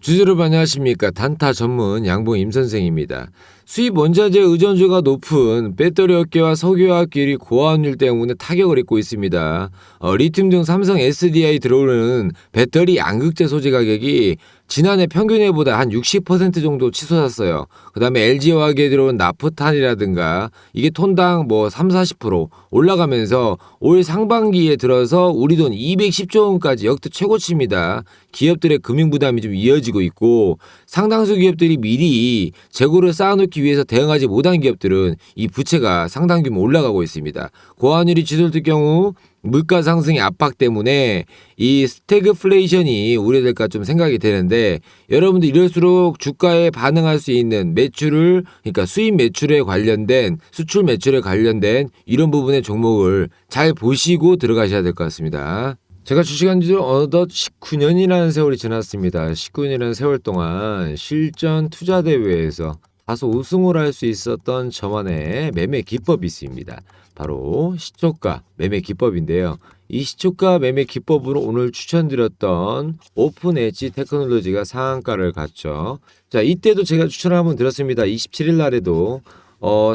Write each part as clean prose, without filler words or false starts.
주주 여러분 안녕하십니까. 단타 전문 양봉 임선생입니다. 수입 원자재 의존도가 높은 배터리 업계와 석유화학기업이 고환율 때문에 타격을 입고 있습니다. 리튬 등 삼성 SDI 들어오는 배터리 양극재 소재 가격이 지난해 평균해보다 한 60% 정도 치솟았어요. 그 다음에 LG화학에 들어온 나프탄이라든가 이게 톤당 30-40% 올라가면서 올 상반기에 들어서 우리 돈 210조 원까지 역대 최고치입니다. 기업들의 금융 부담이 좀 이어지고 있고 상당수 기업들이 미리 재고를 쌓아놓기 위해서 대응하지 못한 기업들은 이 부채가 상당 규모 올라가고 있습니다. 고환율이 치솟을 경우 물가 상승의 압박 때문에 이 스태그플레이션이 우려될까 좀 생각이 되는데, 여러분들 이럴수록 주가에 반응할 수 있는 매출을, 그러니까 수입 매출에 관련된, 수출 매출에 관련된 이런 부분의 종목을 잘 보시고 들어가셔야 될 것 같습니다. 제가 주식한 지 어느덧 19년이라는 세월이 지났습니다. 19년이라는 세월 동안 실전 투자 대회에서 다소 우승을 할 수 있었던 저만의 매매 기법이 있습니다. 바로 시초가 매매 기법인데요. 이 시초가 매매 기법으로 오늘 추천드렸던 오픈 엣지 테크놀로지가 상한가를 갔죠. 자, 이때도 제가 추천을 한번 드렸습니다. 27일 날에도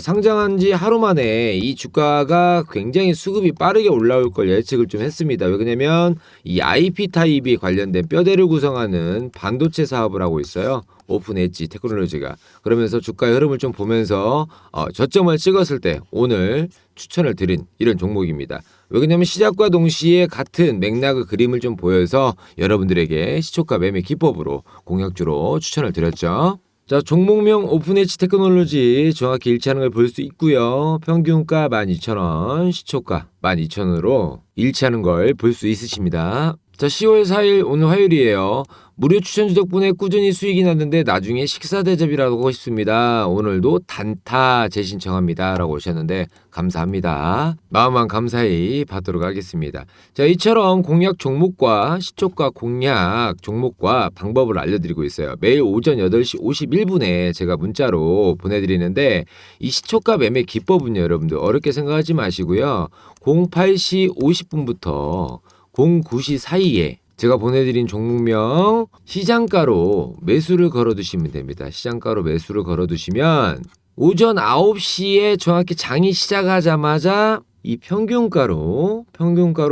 상장한 지 하루 만에 이 주가가 굉장히 수급이 빠르게 올라올 걸 예측을 좀 했습니다. 왜냐면 이 IP 타입이 관련된 뼈대를 구성하는 반도체 사업을 하고 있어요. 오픈 엣지 테크놀로지가. 그러면서 주가의 흐름을 좀 보면서 저점을 찍었을 때 오늘 추천을 드린 이런 종목입니다. 왜냐면 시작과 동시에 같은 맥락의 그림을 좀 보여서 여러분들에게 시초가 매매 기법으로 공약주로 추천을 드렸죠. 자, 종목명 오픈 엣지 테크놀로지 정확히 일치하는 걸 볼 수 있고요. 평균가 12,000원, 시초가 12,000원으로 일치하는 걸 볼 수 있으십니다. 자, 10월 4일 오늘 화요일이에요. 무료 추천주 덕분에 꾸준히 수익이 났는데 나중에 식사 대접이라고 하고 싶습니다. 오늘도 단타 재신청합니다 라고 오셨는데 감사합니다. 마음만 감사히 받도록 하겠습니다. 자, 이처럼 공략 종목과 시초가 공략 종목과 방법을 알려드리고 있어요. 매일 오전 8시 51분에 제가 문자로 보내드리는데, 이 시초가 매매 기법은요, 여러분들 어렵게 생각하지 마시고요. 08시 50분부터 09시 사이에 제가 보내드린 종목명 시장가로 매수를 걸어두시면 됩니다. 시장가로 매수를 걸어두시면 오전 9시에 정확히 장이 시작하자마자 이 평균가로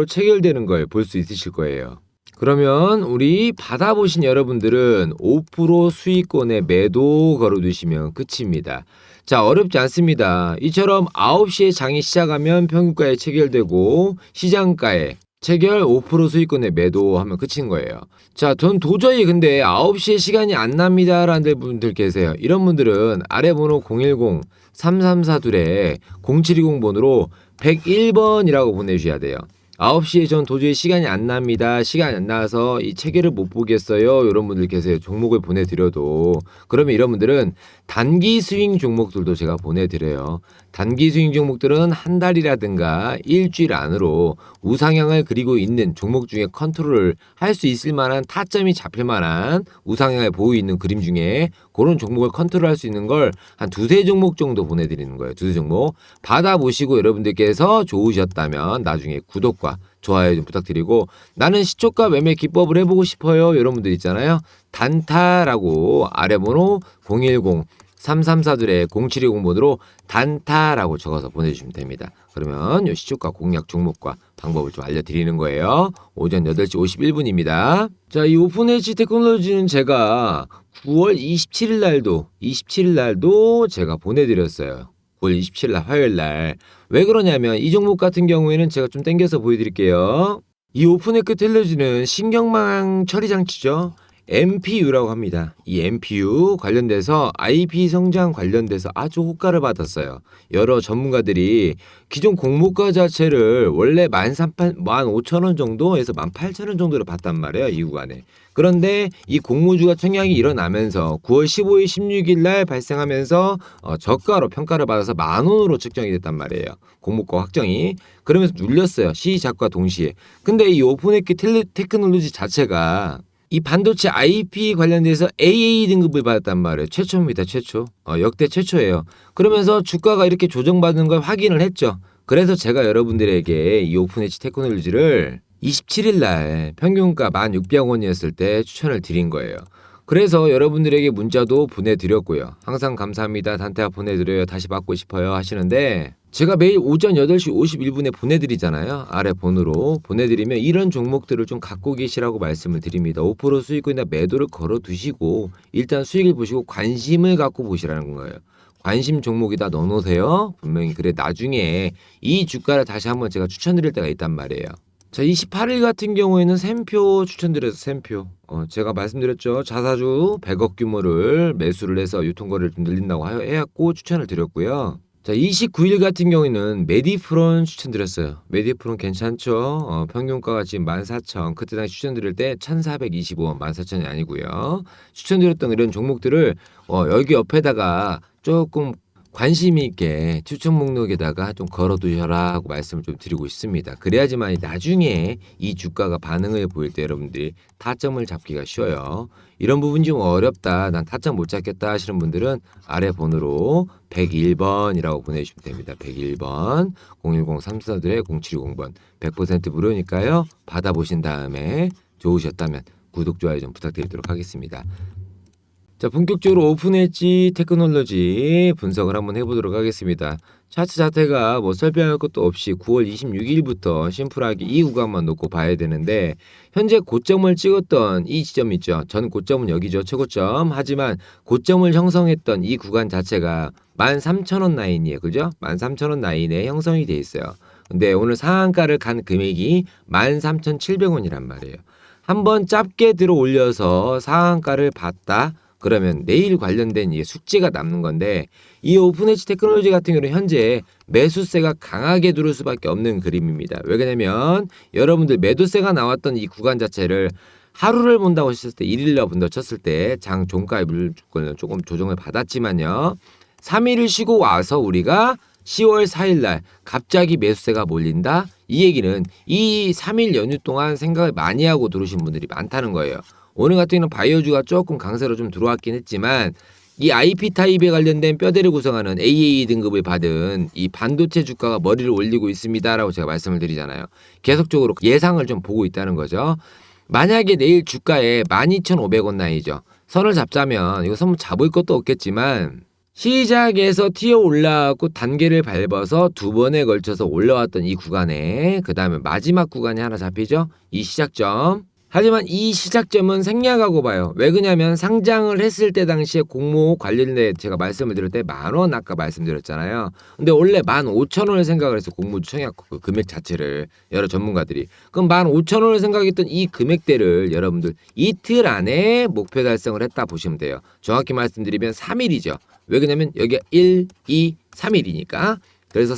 체결되는 걸 볼 수 있으실 거예요. 그러면 우리 받아보신 여러분들은 5% 수익권에 매도 걸어두시면 끝입니다. 자, 어렵지 않습니다. 이처럼 9시에 장이 시작하면 평균가에 체결되고 시장가에 체결 5% 수익권에 매도하면 끝인 거예요. 자, 전 도저히 근데 9시에 시간이 안 납니다 라는 분들 계세요. 이런 분들은 아래 번호 010-3342-0720 번호로 101번이라고 보내주셔야 돼요. 9시에 전 도저히 시간이 안 납니다. 시간이 안 나서 이 체계를 못 보겠어요. 이런 분들 계세요. 종목을 보내드려도. 그러면 이런 분들은 단기 스윙 종목들도 제가 보내드려요. 단기 스윙 종목들은 한 달이라든가 일주일 안으로 우상향을 그리고 있는 종목 중에 컨트롤을 할 수 있을 만한, 타점이 잡힐 만한 우상향을 보이고 있는 그림 중에 그런 종목을 컨트롤할 수 있는 걸 한 2-3 종목 정도 보내드리는 거예요. 2-3 종목 받아보시고 여러분들께서 좋으셨다면 나중에 구독과 좋아요 좀 부탁드리고, 나는 시초가 매매 기법을 해보고 싶어요 이런 분들 있잖아요. 단타라고 아래 번호 010-3342-0720번으로 단타라고 적어서 보내주시면 됩니다. 그러면 이 시초가 공략 종목과 방법을 좀 알려드리는 거예요. 오전 8시 51분입니다. 자, 이 오픈 엣지 테크놀로지는 제가 9월 27일 날도 제가 보내드렸어요. 9월 27일 날 화요일 날. 왜 그러냐면 이 종목 같은 경우에는 제가 좀 당겨서 보여드릴게요. 이 오픈 엣지 테크놀로지는 신경망 처리 장치죠. MPU라고 합니다. 이 MPU 관련돼서 IP 성장 관련돼서 아주 호가를 받았어요. 여러 전문가들이 기존 공모가 자체를 원래 15,000원 정도에서 18,000원 정도로 봤단 말이에요. 이 구간에. 그런데 이 공모주가 청약이 일어나면서 9월 15일, 16일 날 발생하면서 저가로 평가를 받아서 10,000원으로 측정이 됐단 말이에요. 공모가 확정이. 그러면서 눌렸어요. 시작과 동시에. 근데 이 오픈 엣지 테크놀로지 자체가 이 반도체 IP 관련돼서 AA 등급을 받았단 말이에요. 최초입니다. 최초. 역대 최초예요. 그러면서 주가가 이렇게 조정받는 걸 확인을 했죠. 그래서 제가 여러분들에게 이 오픈 엣지 테크놀로지를 27일 날 평균가 1,600원이었을 때 추천을 드린 거예요. 그래서 여러분들에게 문자도 보내드렸고요. 항상 감사합니다. 단타 보내드려요. 다시 받고 싶어요. 하시는데 제가 매일 오전 8시 51분에 보내드리잖아요. 아래 번호로 보내드리면 이런 종목들을 좀 갖고 계시라고 말씀을 드립니다. 5% 수익이나 매도를 걸어 두시고 일단 수익을 보시고 관심을 갖고 보시라는 거예요. 관심 종목이다 넣어놓으세요. 분명히 그래 나중에 이 주가를 다시 한번 제가 추천드릴 때가 있단 말이에요. 자, 28일 같은 경우에는 샘표 추천드려서 샘표. 제가 말씀드렸죠. 자사주 100억 규모를 매수를 해서 유통거래를 좀 늘린다고 해갖고 추천을 드렸고요. 자, 29일 같은 경우에는 메디프론 추천드렸어요. 메디프론 괜찮죠? 평균가가 지금 14,000. 그때 당시 추천드릴 때 1,425원, 14,000이 아니고요. 추천드렸던 이런 종목들을 여기 옆에다가 조금 관심 있게 추천 목록에다가 좀 걸어두셔라 하고 말씀을 좀 드리고 있습니다. 그래야지만 나중에 이 주가가 반응을 보일 때 여러분들이 타점을 잡기가 쉬워요. 이런 부분이 좀 어렵다, 난 타점 못 잡겠다 하시는 분들은 아래 번호로 101번이라고 보내주시면 됩니다. 101번 010-343-0720번 100% 무료니까요. 받아보신 다음에 좋으셨다면 구독, 좋아요 좀 부탁드리도록 하겠습니다. 자, 본격적으로 오픈엣지 테크놀로지 분석을 한번 해보도록 하겠습니다. 차트 자체가 뭐 설명할 것도 없이 9월 26일부터 심플하게 이 구간만 놓고 봐야 되는데 현재 고점을 찍었던 이 지점 있죠. 전 고점은 여기죠. 최고점. 하지만 고점을 형성했던 이 구간 자체가 13,000원 라인이에요. 그죠? 13,000원 라인에 형성이 돼 있어요. 근데 오늘 상한가를 간 금액이 13,700원이란 말이에요. 한번 짧게 들어 올려서 상한가를 봤다. 그러면 내일 관련된 이 숙제가 남는 건데 이 오픈엣지 테크놀로지 같은 경우는 현재 매수세가 강하게 들어올 수밖에 없는 그림입니다. 왜 그러냐면 여러분들 매도세가 나왔던 이 구간 자체를 하루를 본다고 했을 때 1일날 본다고 쳤을 때 장 종가의 물건은 조금 조정을 받았지만요. 3일을 쉬고 와서 우리가 10월 4일 날 갑자기 매수세가 몰린다. 이 얘기는 이 3일 연휴 동안 생각을 많이 하고 들어오신 분들이 많다는 거예요. 오늘 같은 경우는 바이오주가 조금 강세로 좀 들어왔긴 했지만 이 IP 타입에 관련된 뼈대를 구성하는 AAA 등급을 받은 이 반도체 주가가 머리를 올리고 있습니다라고 제가 말씀을 드리잖아요. 계속적으로 예상을 좀 보고 있다는 거죠. 만약에 내일 주가에 12,500원 라인이죠. 선을 잡자면 이거 선 잡을 것도 없겠지만 시작에서 튀어 올라왔고 단계를 밟아서 두 번에 걸쳐서 올라왔던 이 구간에 그 다음에 마지막 구간이 하나 잡히죠. 이 시작점. 하지만 이 시작점은 생략하고 봐요. 왜 그러냐면 상장을 했을 때 당시에 공모 관련된 제가 말씀을 드릴 때 10,000원 아까 말씀드렸잖아요. 근데 원래 15,000원을 생각을 해서 공모 청약 그 금액 자체를 여러 전문가들이 그럼 15,000원을 생각했던 이 금액대를 여러분들 이틀 안에 목표 달성을 했다 보시면 돼요. 정확히 말씀드리면 3일이죠. 왜 그러냐면 여기가 1, 2, 3일이니까. 그래서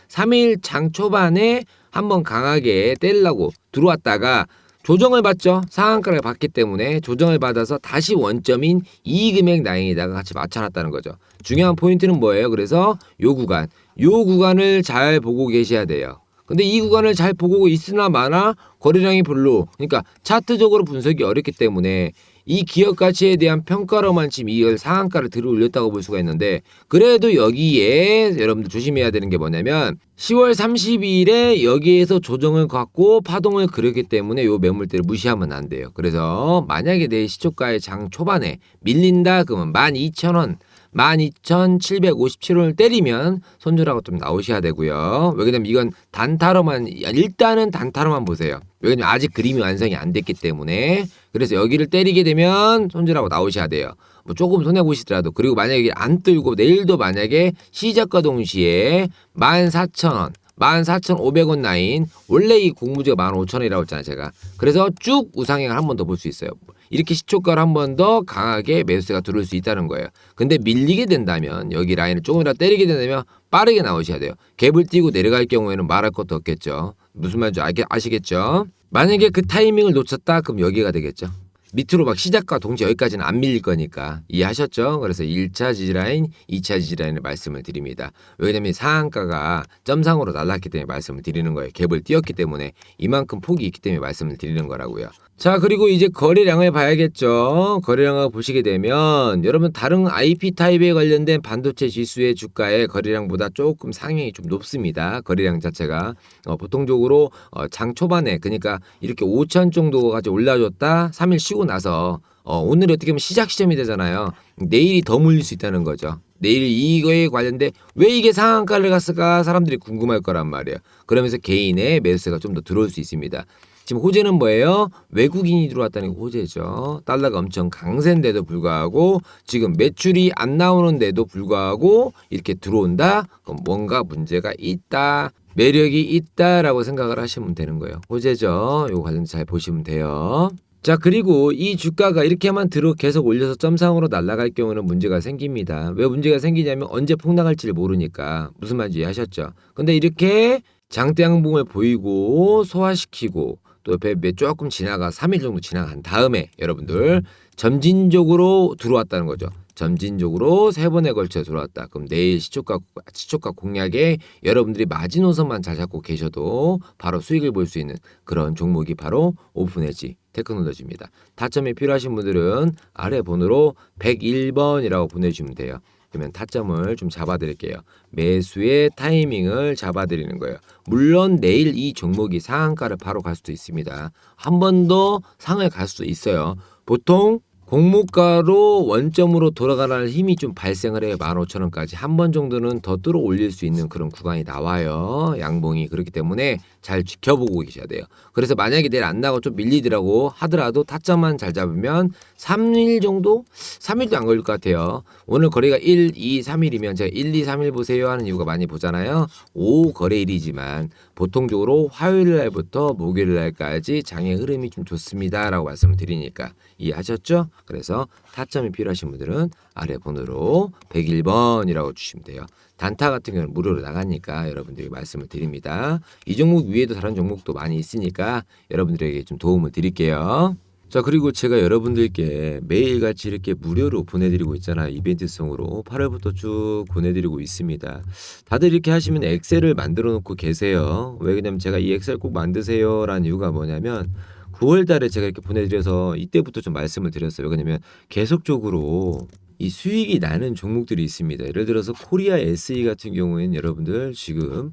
3일 장 초반에 한번 강하게 때리려고 들어왔다가 조정을 받죠. 상한가를 받기 때문에 조정을 받아서 다시 원점인 이 금액 라인에다가 같이 맞춰놨다는 거죠. 중요한 포인트는 뭐예요? 그래서 요 구간을 잘 보고 계셔야 돼요. 근데 이 구간을 잘 보고 있으나 마나 거래량이 별로, 그러니까 차트적으로 분석이 어렵기 때문에 이 기업 가치에 대한 평가로만 지금 이걸 상한가를 들어 올렸다고 볼 수가 있는데 그래도 여기에 여러분들 조심해야 되는 게 뭐냐면 10월 30일에 여기에서 조정을 갖고 파동을 그렸기 때문에 요 매물대를 무시하면 안 돼요. 그래서 만약에 내일 시초가의 장 초반에 밀린다 그러면 12,000원 12,757원을 때리면 손절하고 좀 나오셔야 되고요. 왜냐면 이건 단타로만 일단은 단타로만 보세요. 왜냐면 아직 그림이 완성이 안 됐기 때문에 그래서 여기를 때리게 되면 손절하고 나오셔야 돼요. 뭐 조금 손해 보시더라도 그리고 만약에 안 뜨고 내일도 만약에 시작과 동시에 14,000원 14,500원 라인 원래 이 공무주가 15,000원이라고 했잖아요 제가. 그래서 쭉 우상향을 한 번 더 볼 수 있어요. 이렇게 시초가를 한 번 더 강하게 매수세가 들어올 수 있다는 거예요. 근데 밀리게 된다면 여기 라인을 조금이라도 때리게 된다면 빠르게 나오셔야 돼요. 갭을 띄고 내려갈 경우에는 말할 것도 없겠죠. 무슨 말인지 아시겠죠? 만약에 그 타이밍을 놓쳤다 그럼 여기가 되겠죠. 밑으로 막 시작과 동시에 여기까지는 안 밀릴 거니까 이해하셨죠? 그래서 1차 지지라인, 2차 지지라인을 말씀을 드립니다. 왜냐면 상한가가 점상으로 날랐기 때문에 말씀을 드리는 거예요. 갭을 띄었기 때문에 이만큼 폭이 있기 때문에 말씀을 드리는 거라고요. 자, 그리고 이제 거래량을 봐야겠죠. 거래량을 보시게 되면 여러분 다른 IP 타입에 관련된 반도체 지수의 주가의 거래량보다 조금 상향이 좀 높습니다. 거래량 자체가 보통적으로 장 초반에 그러니까 이렇게 5천 정도까지 올라줬다 3일 쉬고 튀고 나서 오늘이 어떻게 보면 시작 시점이 되잖아요. 내일이 더 물릴 수 있다는 거죠. 내일 이거에 관련돼 왜 이게 상한가를 갔을까 사람들이 궁금할 거란 말이에요. 그러면서 개인의 매수세가 좀 더 들어올 수 있습니다. 지금 호재는 뭐예요? 외국인이 들어왔다는 게 호재죠. 달러가 엄청 강세인데도 불구하고 지금 매출이 안 나오는데도 불구하고 이렇게 들어온다? 그럼 뭔가 문제가 있다. 매력이 있다라고 생각을 하시면 되는 거예요. 호재죠. 이거 관련해서 잘 보시면 돼요. 자, 그리고 이 주가가 이렇게만 계속 올려서 점상으로 날아갈 경우는 문제가 생깁니다. 왜 문제가 생기냐면 언제 폭락할지를 모르니까. 무슨 말인지 이해하셨죠? 근데 이렇게 장대 양봉을 보이고 소화시키고 또 옆에 조금 지나가 3일 정도 지나간 다음에 여러분들 점진적으로 들어왔다는 거죠. 점진적으로 3번에 걸쳐 들어왔다. 그럼 내일 시초가 공략에 여러분들이 마지노선만 잘 잡고 계셔도 바로 수익을 볼 수 있는 그런 종목이 바로 오픈에지 테크놀로지입니다. 타점이 필요하신 분들은 아래 번호로 101번이라고 보내주시면 돼요. 그러면 타점을 좀 잡아드릴게요. 매수의 타이밍을 잡아드리는 거예요. 물론 내일 이 종목이 상한가를 바로 갈 수도 있습니다. 한 번 더 상을 갈 수도 있어요. 보통 공모가로 원점으로 돌아가는 힘이 좀 발생을 해요. 15,000원까지 한 번 정도는 더 끌어 올릴 수 있는 그런 구간이 나와요. 양봉이. 그렇기 때문에 잘 지켜보고 계셔야 돼요. 그래서 만약에 내일 안 나가고 좀 밀리더라고 하더라도 타점만 잘 잡으면 3일 정도? 3일도 안 걸릴 것 같아요. 오늘 거래가 1, 2, 3일이면 제가 1, 2, 3일 보세요 하는 이유가 많이 보잖아요. 5 거래일이지만 보통적으로 화요일 날부터 목요일 날까지 장의 흐름이 좀 좋습니다 라고 말씀을 드리니까 이해하셨죠? 그래서 타점이 필요하신 분들은 아래 번호로 101번이라고 주시면 돼요. 단타 같은 경우는 무료로 나가니까 여러분들에게 말씀을 드립니다. 이 종목 위에도 다른 종목도 많이 있으니까 여러분들에게 좀 도움을 드릴게요. 자, 그리고 제가 여러분들께 매일같이 이렇게 무료로 보내드리고 있잖아요. 이벤트성으로 8월부터 쭉 보내드리고 있습니다. 다들 이렇게 하시면 엑셀을 만들어 놓고 계세요. 왜 그러냐면 제가 이 엑셀 꼭 만드세요 라는 이유가 뭐냐면 9월 달에 제가 이렇게 보내드려서 이때부터 좀 말씀을 드렸어요. 왜냐면 계속적으로 이 수익이 나는 종목들이 있습니다. 예를 들어서 코리아 SE 같은 경우에는 여러분들 지금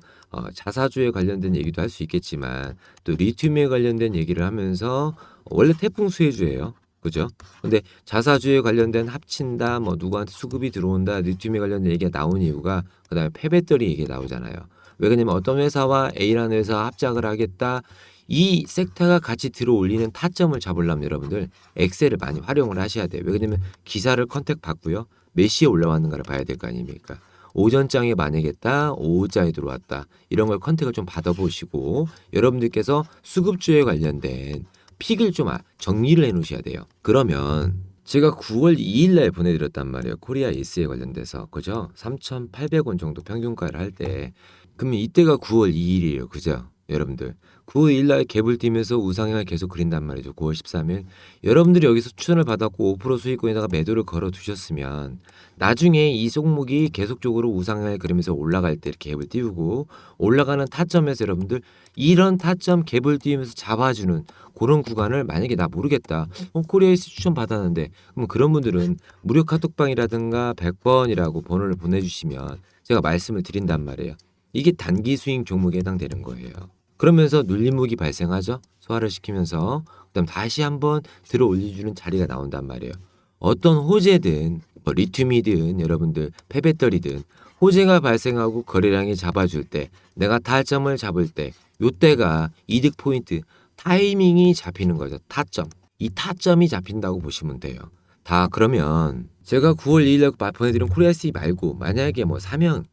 자사주에 관련된 얘기도 할 수 있겠지만 또 리튬에 관련된 얘기를 하면서 원래 태풍 수혜주예요. 그죠? 근데 자사주에 관련된 합친다, 뭐 누구한테 수급이 들어온다, 리튬에 관련된 얘기가 나온 이유가 그다음에 폐배터리 얘기가 나오잖아요. 왜 그러냐면 어떤 회사와 A라는 회사와 합작을 하겠다. 이 섹터가 같이 들어올리는 타점을 잡으려면 여러분들 엑셀을 많이 활용을 하셔야 돼요. 왜 그러냐면 기사를 컨택 받고요. 몇 시에 올라왔는가를 봐야 될 거 아닙니까? 오전장에 만약에다 오후장에 들어왔다. 이런 걸 컨택을 좀 받아보시고 여러분들께서 수급주에 관련된 픽을 좀 정리를 해놓으셔야 돼요. 그러면 제가 9월 2일 날 보내드렸단 말이에요. 코리아 S에 관련돼서. 그죠? 3,800원 정도 평균가를 할 때. 그러면 이때가 9월 2일이에요. 그죠? 여러분들 9월 2일 날 갭을 띄면서 우상향을 계속 그린단 말이죠. 9월 13일 여러분들이 여기서 추천을 받았고 5% 수익권에다가 매도를 걸어 두셨으면 나중에 이 종목이 계속적으로 우상향을 그리면서 올라갈 때 이렇게 갭을 띄우고 올라가는 타점에서 여러분들 이런 타점 갭을 띄우면서 잡아주는 그런 구간을 만약에 나 모르겠다. 코리아에서 추천 받았는데 그럼 그런 분들은 무료 카톡방이라든가 100번이라고 번호를 보내주시면 제가 말씀을 드린단 말이에요. 이게 단기 스윙 종목에 해당되는 거예요. 그러면서 눌림목이 발생하죠. 소화를 시키면서 그다음 다시 한번 들어 올려주는 자리가 나온단 말이에요. 어떤 호재든 뭐 리튬이든 여러분들 폐배터리든 호재가 발생하고 거래량이 잡아줄 때 내가 타점을 잡을 때 요때가 이득 포인트 타이밍이 잡히는 거죠. 타점. 이 타점이 잡힌다고 보시면 돼요. 다 그러면 제가 9월 2일 보내드린 코리아 SE 말고 만약에 뭐 사명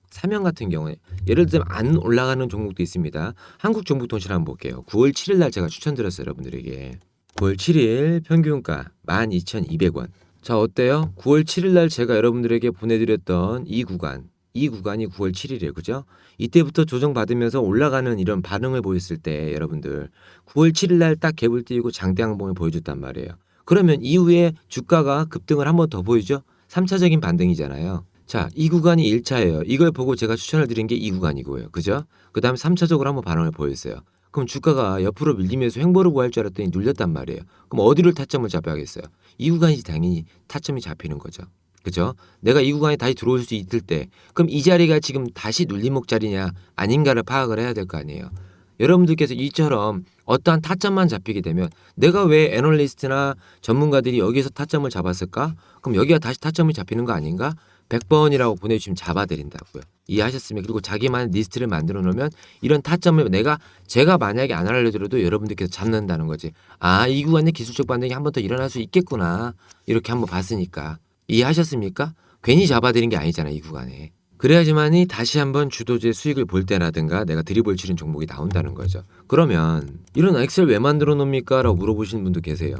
같은 경우에 예를 들면 안 올라가는 종목도 있습니다. 한국정보통신 한번 볼게요. 9월 7일 날 제가 추천드렸어요. 여러분들에게. 9월 7일 평균가 12,200원. 자, 어때요? 9월 7일 날 제가 여러분들에게 보내드렸던 이 구간이 9월 7일이에요. 그죠? 이때부터 조정받으면서 올라가는 이런 반응을 보였을 때 여러분들 9월 7일 날 딱 갭을 띄우고 장대 항봉을 보여줬단 말이에요. 그러면 이후에 주가가 급등을 한 번 더 보이죠? 3차적인 반등이잖아요. 자, 이 구간이 1차예요. 이걸 보고 제가 추천을 드린 게 이 구간이고요. 그죠? 그 다음에 3차적으로 한번 반응을 보였어요. 그럼 주가가 옆으로 밀리면서 횡보를 구할 줄 알았더니 눌렸단 말이에요. 그럼 어디를 타점을 잡아야겠어요? 이 구간이 당연히 타점이 잡히는 거죠. 그죠? 내가 이 구간에 다시 들어올 수 있을 때 그럼 이 자리가 지금 다시 눌림목 자리냐 아닌가를 파악을 해야 될 거 아니에요. 여러분들께서 이처럼 어떠한 타점만 잡히게 되면 내가 왜 애널리스트나 전문가들이 여기서 타점을 잡았을까? 그럼 여기가 다시 타점이 잡히는 거 아닌가? 100번이라고 보내주시면 잡아드린다고요. 이해하셨습니까? 그리고 자기만의 리스트를 만들어 놓으면 이런 타점을 제가 만약에 안 알려드려도 여러분들께서 잡는다는 거지. 아, 이 구간에 기술적 반등이 한 번 더 일어날 수 있겠구나. 이렇게 한번 봤으니까. 이해하셨습니까? 괜히 잡아드린 게 아니잖아, 이 구간에. 그래야지만이 다시 한번 주도주의 수익을 볼 때라든가 내가 드리블 치는 종목이 나온다는 거죠. 그러면 이런 엑셀 왜 만들어 놓습니까? 라고 물어보시는 분도 계세요.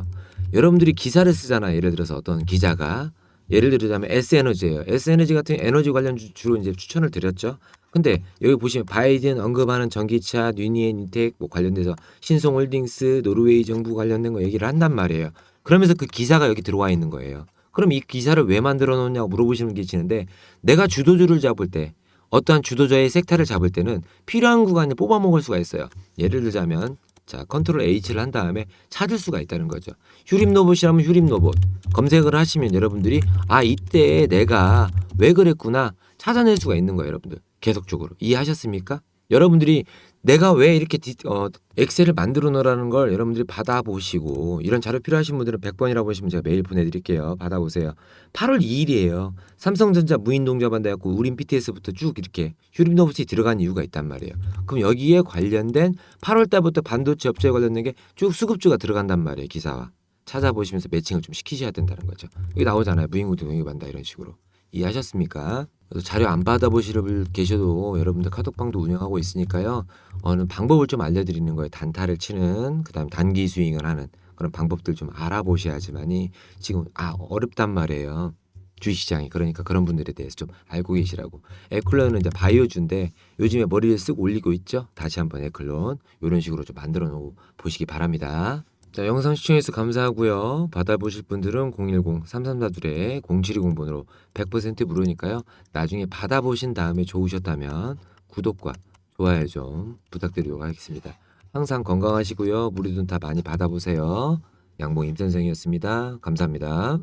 여러분들이 기사를 쓰잖아요. 예를 들어서 어떤 기자가 예를 들자면 S에너지예요. S에너지 같은 에너지 관련 주로 이제 추천을 드렸죠. 근데 여기 보시면 바이든 언급하는 전기차, 뉴니엔 인텍 뭐 관련돼서 신성홀딩스, 노르웨이 정부 관련된 거 얘기를 한단 말이에요. 그러면서 그 기사가 여기 들어와 있는 거예요. 그럼 이 기사를 왜 만들어 놓냐고 물어보시는 게 계시는데 내가 주도주를 잡을 때 어떠한 주도자의 섹터를 잡을 때는 필요한 구간에 뽑아 먹을 수가 있어요. 예를 들자면 자 컨트롤 H를 한 다음에 찾을 수가 있다는 거죠. 휴림로봇이라면 휴림로봇 검색을 하시면 여러분들이 아 이때 내가 왜 그랬구나 찾아낼 수가 있는 거예요. 여러분들 계속적으로 이해하셨습니까? 여러분들이 내가 왜 이렇게 엑셀을 만들어 놓으라는 걸 여러분들이 받아보시고 이런 자료 필요하신 분들은 100번이라고 보시면 제가 메일 보내드릴게요. 받아보세요. 8월 2일이에요. 삼성전자 무인동자반 돼갖고 우린 BTS부터 쭉 이렇게 휴림노브스에 들어간 이유가 있단 말이에요. 그럼 여기에 관련된 8월 달부터 반도체 업체에 관련된 게 쭉 수급주가 들어간단 말이에요. 기사와. 찾아보시면서 매칭을 좀 시키셔야 된다는 거죠. 여기 나오잖아요. 무인공동 동의반다 이런 식으로. 이해하셨습니까? 자료 안 받아보실 분 계셔도 여러분들 카톡방도 운영하고 있으니까요. 어느 방법을 좀 알려드리는 거예요. 단타를 치는 그다음 단기 스윙을 하는 그런 방법들 좀 알아보셔야지만이 지금 어렵단 말이에요. 주식시장이 그러니까 그런 분들에 대해서 좀 알고 계시라고. 에클론은 이제 바이오주인데 요즘에 머리를 쓱 올리고 있죠. 다시 한번 에클론 이런 식으로 좀 만들어 놓고 보시기 바랍니다. 자, 영상 시청해주셔서 감사하고요. 받아보실 분들은 010-3342-0720번으로 100% 무료니까요. 나중에 받아보신 다음에 좋으셨다면 구독과 좋아요 좀 부탁드리도록 하겠습니다. 항상 건강하시고요. 무료든 다 많이 받아보세요. 양봉 임선생이었습니다. 감사합니다.